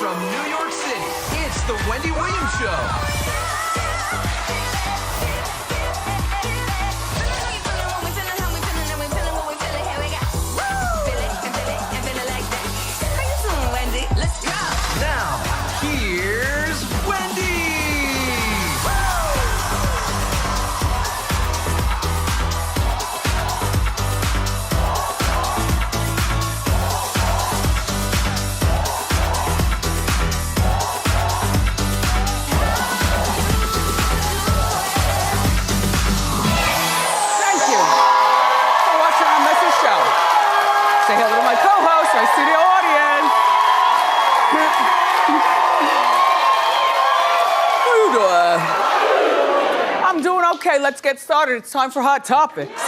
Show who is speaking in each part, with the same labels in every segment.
Speaker 1: from New York City, it's the Wendy Williams Show.
Speaker 2: Say hello to my co-host, my studio audience. How you doing? I'm doing okay. Let's get started. It's time for Hot Topics.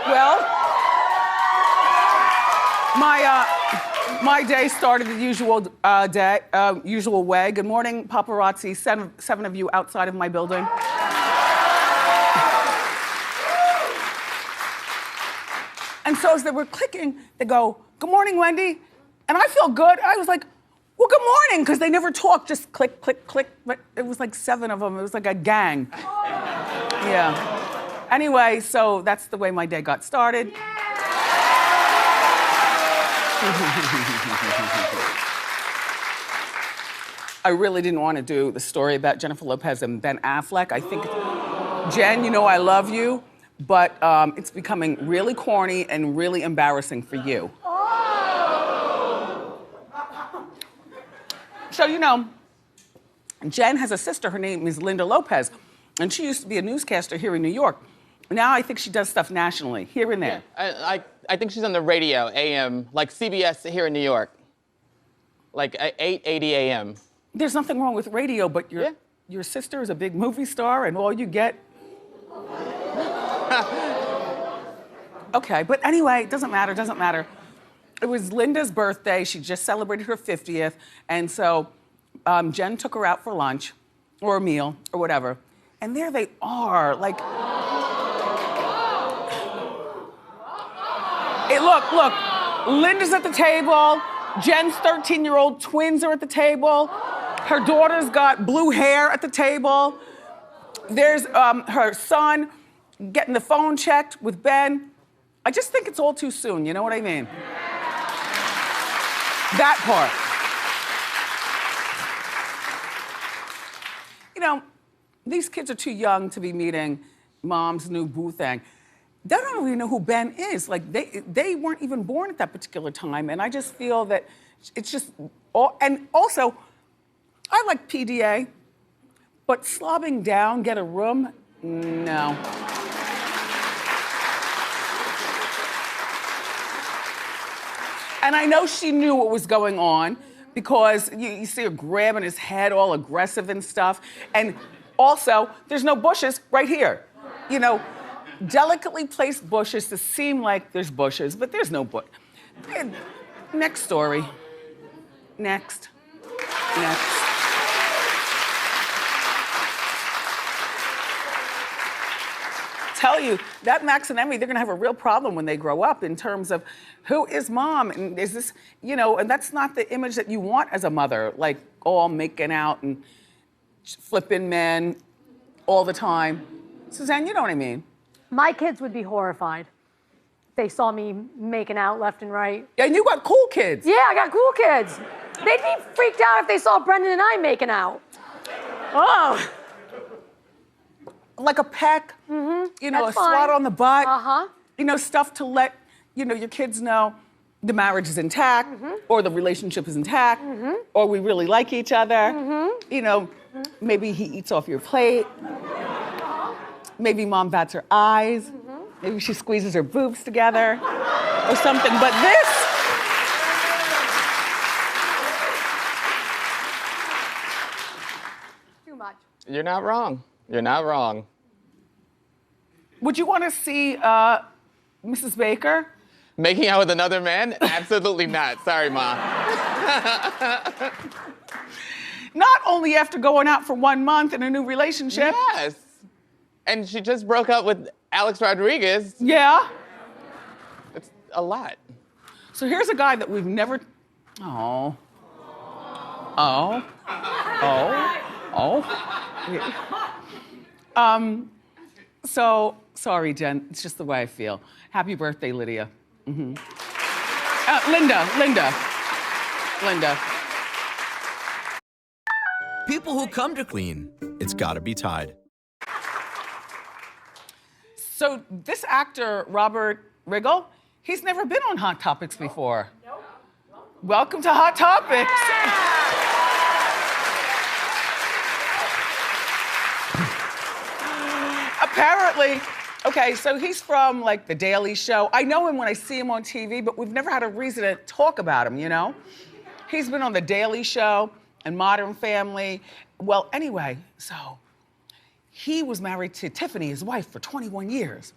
Speaker 2: Well, my day started the usual way. Good morning, paparazzi, seven of you outside of my building. And so as they were clicking, they go, "Good morning, Wendy." And I feel good. I was like, "Well, good morning," because they never talk, just click, click, click. But it was like 7 of them. It was like a gang. Yeah. Anyway, so that's the way my day got started. I really didn't want to do the story about Jennifer Lopez and Ben Affleck. I think, Jen, you know I love you, but it's becoming really corny and really embarrassing for you. So, you know, Jen has a sister, her name is Linda Lopez, and she used to be a newscaster here in New York. Now I think she does stuff nationally, here and there.
Speaker 3: Yeah, I think she's on the radio, AM, like CBS here in New York, like 8:80 AM.
Speaker 2: There's nothing wrong with radio, but your sister is a big movie star and all you get... Okay, but anyway, it doesn't matter. It was Linda's birthday. She just celebrated her 50th. And so Jen took her out for lunch or a meal or whatever. And there they are, like... Hey, look, Linda's at the table. Jen's 13-year-old twins are at the table. Her daughter's got blue hair at the table. There's her son getting the phone checked with Ben. I just think it's all too soon, you know what I mean? That part. You know, these kids are too young to be meeting mom's new boo thing. They don't even know who Ben is. Like, they weren't even born at that particular time. And I just feel that it's just, and also, I like PDA, but slobbing down, get a room, no. And I know she knew what was going on because you see her grabbing his head all aggressive and stuff. And also, there's no bushes right here. You know, delicately placed bushes to seem like there's bushes, but there's no bush. Next story. Next. Tell you, that Max and Emmy, they're gonna have a real problem when they grow up in terms of who is mom and is this, you know, and that's not the image that you want as a mother, like all making out and flipping men all the time. Suzanne, you know what I mean?
Speaker 4: My kids would be horrified if they saw me making out left and right.
Speaker 2: Yeah, and you got cool kids.
Speaker 4: Yeah, I got cool kids. They'd be freaked out if they saw Brendan and I making out. Oh.
Speaker 2: Like a peck, you know,
Speaker 4: That's
Speaker 2: a swat
Speaker 4: fine.
Speaker 2: on the butt.
Speaker 4: Uh-huh.
Speaker 2: You know, stuff to let, you know, your kids know the marriage is intact or the relationship is intact or we really like each other. You know, maybe he eats off your plate. Maybe mom bats her eyes. Maybe she squeezes her boobs together or something. But this,
Speaker 4: much.
Speaker 3: You're not wrong. You're not wrong.
Speaker 2: Would you want to see Mrs. Baker?
Speaker 3: Making out with another man? Absolutely not. Sorry, Ma.
Speaker 2: Not only after going out for 1 month in a new relationship.
Speaker 3: Yes. And she just broke up with Alex Rodriguez.
Speaker 2: Yeah.
Speaker 3: It's a lot.
Speaker 2: So here's a guy that we've never. Oh. Oh. Oh. Oh. So sorry, Jen. It's just the way I feel. Happy birthday, Lydia. Mm-hmm. Linda.
Speaker 1: People who come to clean, it's gotta be Tide.
Speaker 2: So this actor, Robert Riggle, he's never been on Hot Topics before. Nope. Welcome to Hot Topics. Apparently, okay, so he's from like The Daily Show. I know him when I see him on TV, but we've never had a reason to talk about him, you know? He's been on The Daily Show and Modern Family. Well, anyway, so he was married to Tiffany, his wife, for 21 years.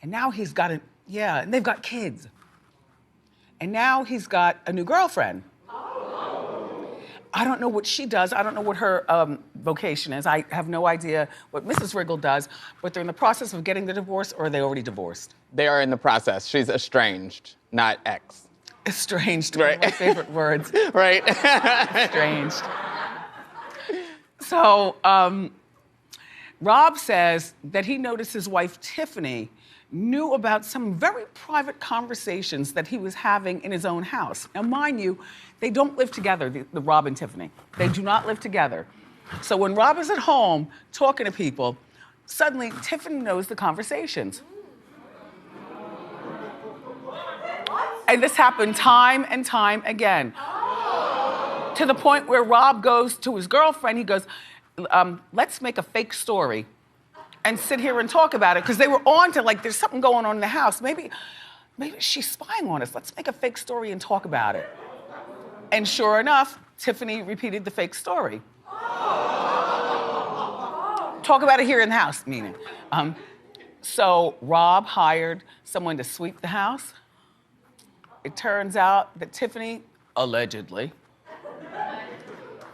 Speaker 2: And now he's got and they've got kids. And now he's got a new girlfriend. I don't know what she does. I don't know what her vocation is. I have no idea what Mrs. Riggle does, but they're in the process of getting the divorce, or are they already divorced?
Speaker 3: They are in the process. She's estranged, not ex.
Speaker 2: Estranged,
Speaker 3: right.
Speaker 2: One of my favorite words.
Speaker 3: Right.
Speaker 2: Estranged. So, Rob says that he noticed his wife, Tiffany, knew about some very private conversations that he was having in his own house. Now, mind you, they don't live together, the Rob and Tiffany. They do not live together. So when Rob is at home talking to people, suddenly Tiffany knows the conversations. And this happened time and time again. To the point where Rob goes to his girlfriend, he goes, let's make a fake story and sit here and talk about it. Because they were on to, like, there's something going on in the house. Maybe she's spying on us. Let's make a fake story and talk about it. And sure enough, Tiffany repeated the fake story. Talk about it here in the house, meaning. So Rob hired someone to sweep the house. It turns out that Tiffany, allegedly,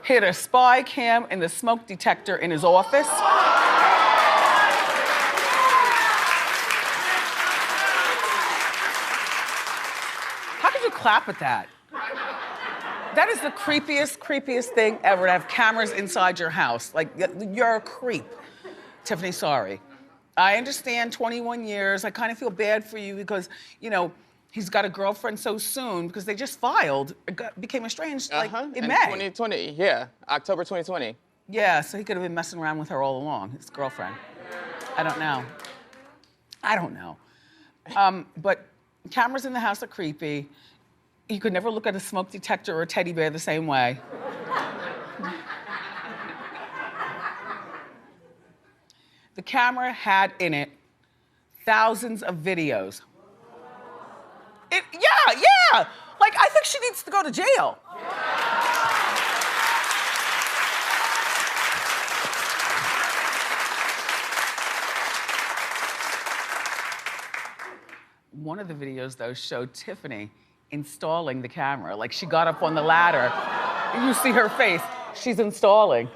Speaker 2: hid a spy cam in the smoke detector in his office. How could you clap at that? That is the creepiest thing ever, to have cameras inside your house. Like, you're a creep. Tiffany, sorry. I understand 21 years. I kind of feel bad for you because, you know, he's got a girlfriend so soon because they just filed, became estranged like in May.
Speaker 3: 2020, yeah, October 2020.
Speaker 2: Yeah, so he could have been messing around with her all along, his girlfriend. I don't know. But cameras in the house are creepy. You could never look at a smoke detector or a teddy bear the same way. The camera had in it thousands of videos. Yeah. Like, I think she needs to go to jail. One of the videos, though, showed Tiffany installing the camera. Like, she got up on the ladder. You see her face. She's installing.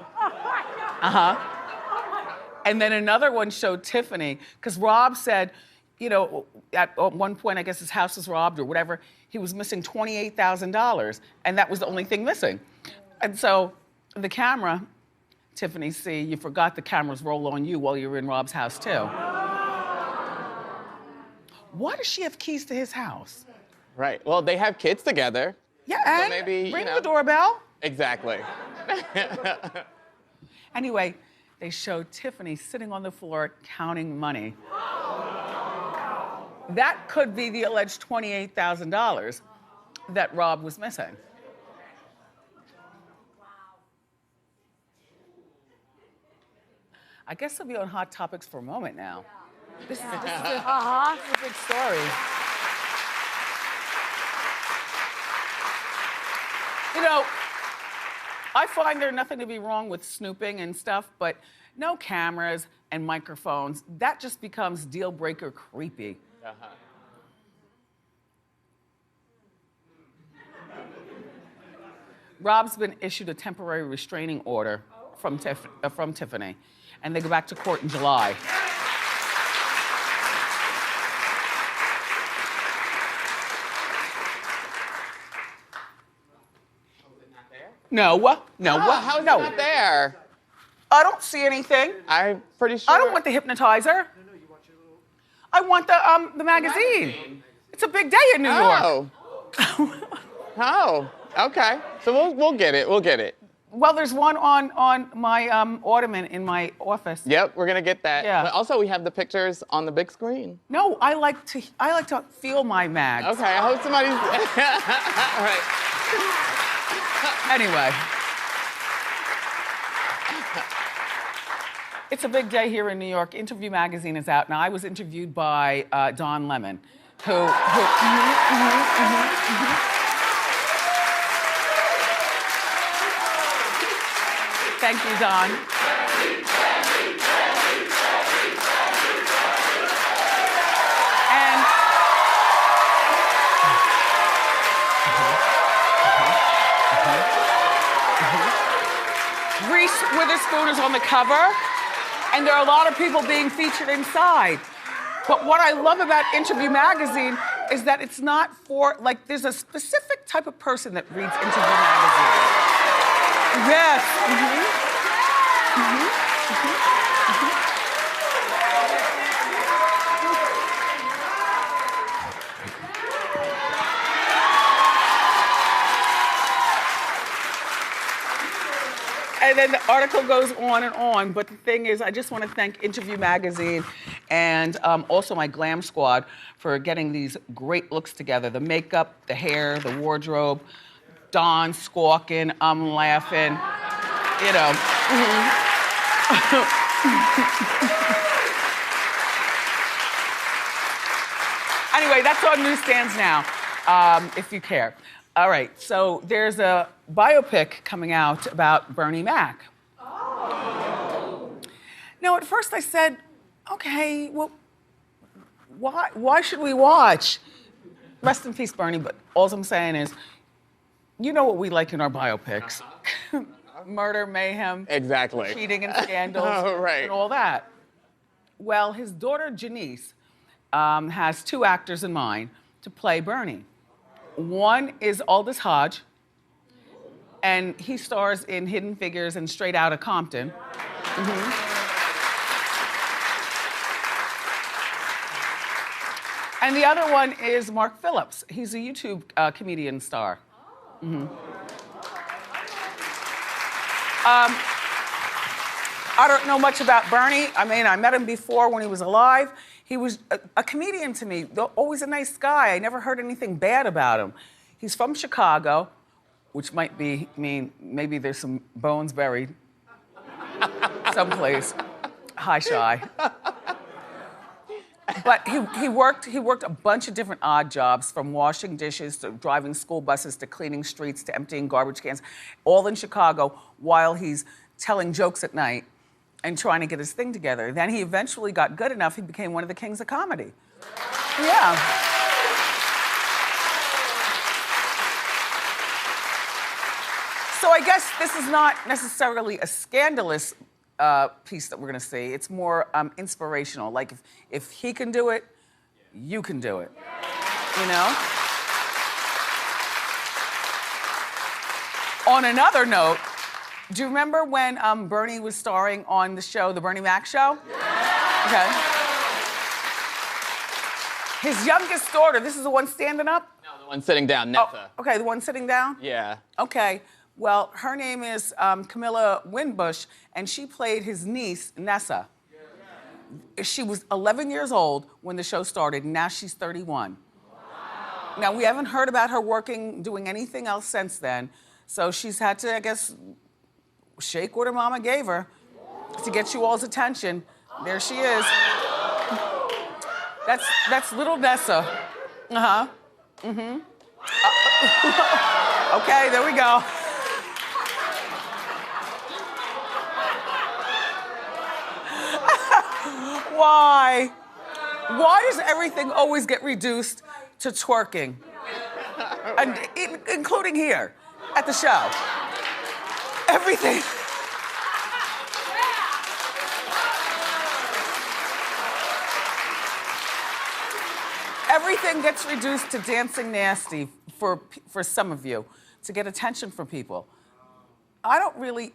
Speaker 2: And then another one showed Tiffany, because Rob said, you know, at one point, I guess his house was robbed or whatever, he was missing $28,000, and that was the only thing missing. And so the camera, Tiffany, see, you forgot the cameras roll on you while you were in Rob's house, too. Why does she have keys to his house?
Speaker 3: Right, well, they have kids together.
Speaker 2: Yeah,
Speaker 3: so
Speaker 2: and
Speaker 3: maybe,
Speaker 2: ring the doorbell.
Speaker 3: Exactly.
Speaker 2: Anyway, they showed Tiffany sitting on the floor counting money. That could be the alleged $28,000 that Rob was missing. I guess I'll be on Hot Topics for a moment now. This is a big story. You know, I find there's nothing to be wrong with snooping and stuff, but no cameras and microphones. That just becomes deal breaker creepy.
Speaker 3: Uh-huh.
Speaker 2: Rob's been issued a temporary restraining order from Tiffany, and they go back to court in July. No, no,
Speaker 3: How is it
Speaker 2: no.
Speaker 3: not there?
Speaker 2: I don't see anything.
Speaker 3: I'm pretty sure.
Speaker 2: I don't want the hypnotizer. I want the magazine. It's a big day in New York.
Speaker 3: Oh, okay. So we'll get it. We'll get it.
Speaker 2: Well, there's one on my ottoman in my office.
Speaker 3: Yep, we're gonna get that.
Speaker 2: Yeah.
Speaker 3: But also, we have the pictures on the big screen.
Speaker 2: No, I like to feel my mags.
Speaker 3: Okay, I hope somebody's. All right.
Speaker 2: Anyway. It's a big day here in New York. Interview magazine is out. Now, I was interviewed by Don Lemon, who Thank you, Don. And Reese Witherspoon is on the cover, and there are a lot of people being featured inside. But what I love about Interview magazine is that it's not for, like, there's a specific type of person that reads Interview magazine. Yes. And then the article goes on, but the thing is, I just want to thank Interview magazine and also my glam squad for getting these great looks together. The makeup, the hair, the wardrobe, Dawn squawking, I'm laughing, you know. Anyway, that's on newsstands now, if you care. All right, so there's a biopic coming out about Bernie Mac. Oh. Now, at first I said, okay, well, why should we watch? Rest in peace, Bernie, but all I'm saying is, you know what we like in our biopics. Murder, mayhem,
Speaker 3: Exactly.
Speaker 2: cheating and scandals,
Speaker 3: Oh, right.
Speaker 2: and all that. Well, his daughter, Janice, has two actors in mind to play Bernie. One is Aldous Hodge, and he stars in Hidden Figures and Straight Outta Compton. And the other one is Mark Phillips. He's a YouTube comedian star. I don't know much about Bernie. I mean, I met him before when he was alive. He was a comedian to me, always a nice guy. I never heard anything bad about him. He's from Chicago, which might mean maybe there's some bones buried someplace. Hi, Shy. But he worked a bunch of different odd jobs, from washing dishes to driving school buses to cleaning streets to emptying garbage cans, all in Chicago while he's telling jokes at night and trying to get his thing together. Then he eventually got good enough, he became one of the kings of comedy. Yeah. So I guess this is not necessarily a scandalous piece that we're gonna see. It's more inspirational. Like if he can do it, you can do it. You know? On another note, do you remember when Bernie was starring on the show, The Bernie Mac Show? Okay. His youngest daughter, this is the one standing up?
Speaker 3: No, the one sitting down, Nessa.
Speaker 2: Oh, okay, the one sitting down?
Speaker 3: Yeah.
Speaker 2: Okay, well, her name is Camilla Winbush, and she played his niece, Nessa. She was 11 years old when the show started, and now she's 31. Wow. Now, we haven't heard about her doing anything else since then, so she's had to, I guess, shake what her mama gave her to get you all's attention. There she is. That's little Nessa. Okay, there we go. Why? Why does everything always get reduced to twerking? And including here at the show. Everything. Everything gets reduced to dancing nasty for some of you to get attention from people. I don't really,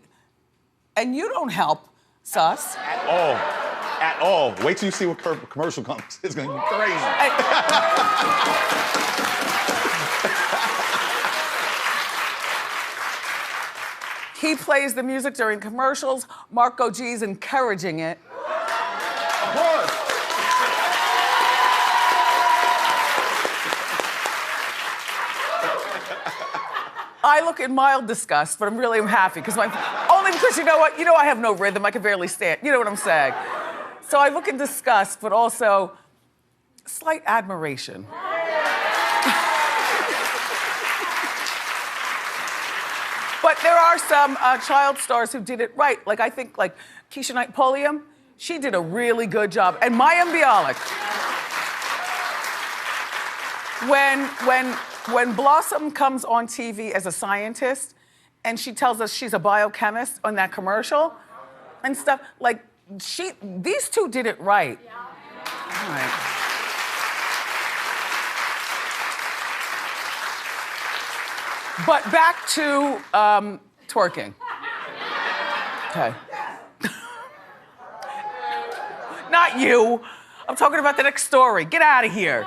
Speaker 2: and you don't help, Sus.
Speaker 5: At all. Wait till you see what commercial comes. It's gonna be crazy.
Speaker 2: He plays the music during commercials. Marco G's encouraging it.
Speaker 5: Of course.
Speaker 2: I look in mild disgust, but I'm really happy because only because you know what? You know I have no rhythm. I can barely stand. You know what I'm saying? So I look in disgust, but also slight admiration. But there are some child stars who did it right. Like I think like Keisha Knight Pulliam, she did a really good job. And Mayim Bialik. When Blossom comes on TV as a scientist and she tells us she's a biochemist on that commercial and stuff, like these two did it right. All right. But back to twerking. Okay. Not you. I'm talking about the next story. Get out of here.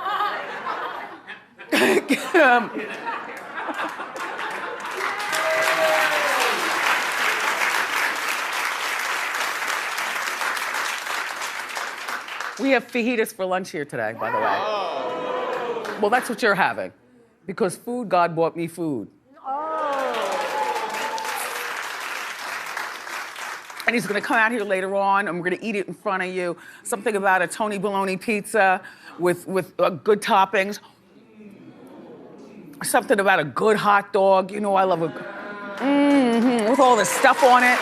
Speaker 2: We have fajitas for lunch here today, by the way. Well, that's what you're having. Because food, God bought me food. And he's gonna come out here later on and we're gonna eat it in front of you. Something about a Tony Bologna pizza with good toppings. Something about a good hot dog. You know I love with all the stuff on it.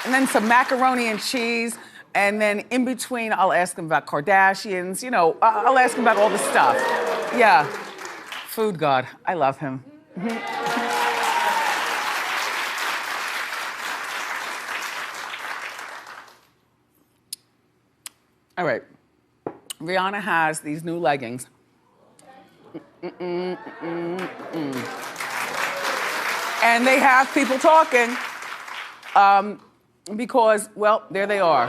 Speaker 2: And then some macaroni and cheese. And then in between, I'll ask him about Kardashians. You know, I'll ask him about all the stuff. Yeah. Food God. I love him. All right. Rihanna has these new leggings. And they have people talking because, well, there they are.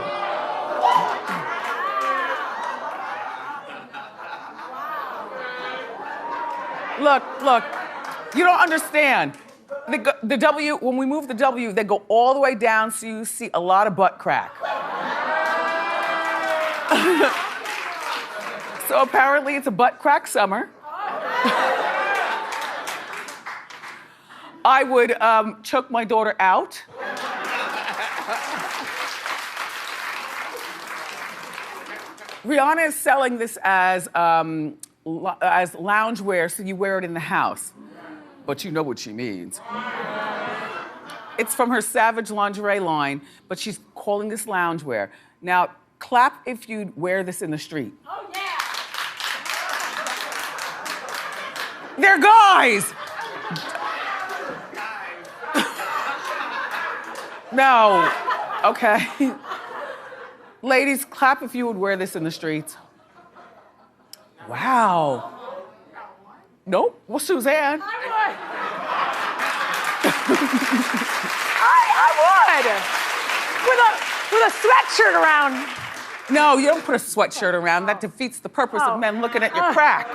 Speaker 2: Look, you don't understand. The W, when we move the W, they go all the way down so you see a lot of butt crack. So apparently it's a butt crack summer. I would choke my daughter out. Rihanna is selling this as loungewear, so you wear it in the house. But you know what she means. It's from her Savage lingerie line, but she's calling this loungewear. Now, clap if you'd wear this in the street.
Speaker 4: Oh, yeah.
Speaker 2: They're guys! No. Okay. Ladies, clap if you would wear this in the streets. Wow. Nope. Well, Suzanne.
Speaker 4: I would. With a sweatshirt around.
Speaker 2: No, you don't put a sweatshirt around. That defeats the purpose of men looking at your crack.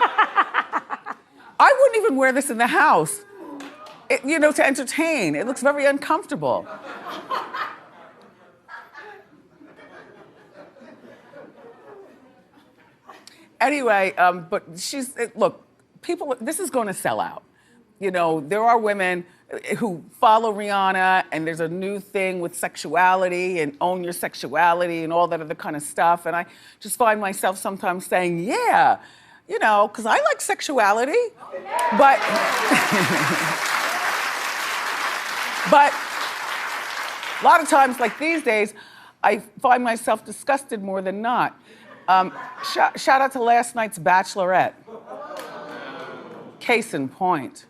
Speaker 2: I wouldn't even wear this in the house, to entertain. It looks very uncomfortable. Anyway, but look, people, this is going to sell out. There are women who follow Rihanna, and there's a new thing with sexuality and own your sexuality and all that other kind of stuff. And I just find myself sometimes saying, yeah, because I like sexuality. But, but a lot of times, like these days, I find myself disgusted more than not. Shout out to last night's Bachelorette. Case in point.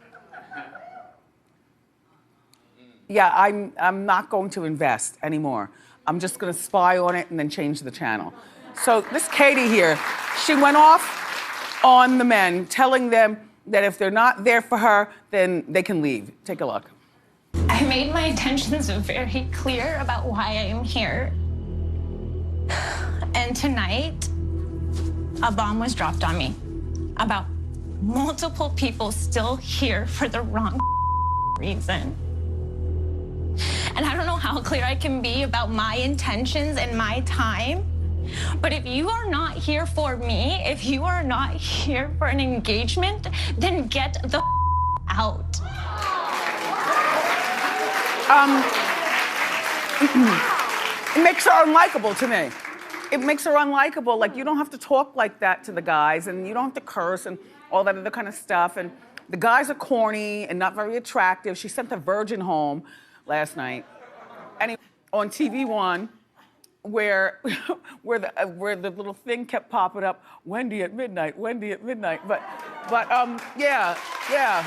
Speaker 2: Yeah, I'm not going to invest anymore. I'm just gonna spy on it and then change the channel. So this Katie here, she went off on the men, telling them that if they're not there for her, then they can leave. Take a look.
Speaker 6: I made my intentions very clear about why I am here. And tonight, a bomb was dropped on me about multiple people still here for the wrong reason. And I don't know how clear I can be about my intentions and my time, but if you are not here for me, if you are not here for an engagement, then get the out.
Speaker 2: It makes her unlikable to me. It makes her unlikable. Like, you don't have to talk like that to the guys, and you don't have to curse and all that other kind of stuff. And the guys are corny and not very attractive. She sent the virgin home last night. And on TV One, where the little thing kept popping up, Wendy at midnight, Wendy at midnight. But yeah.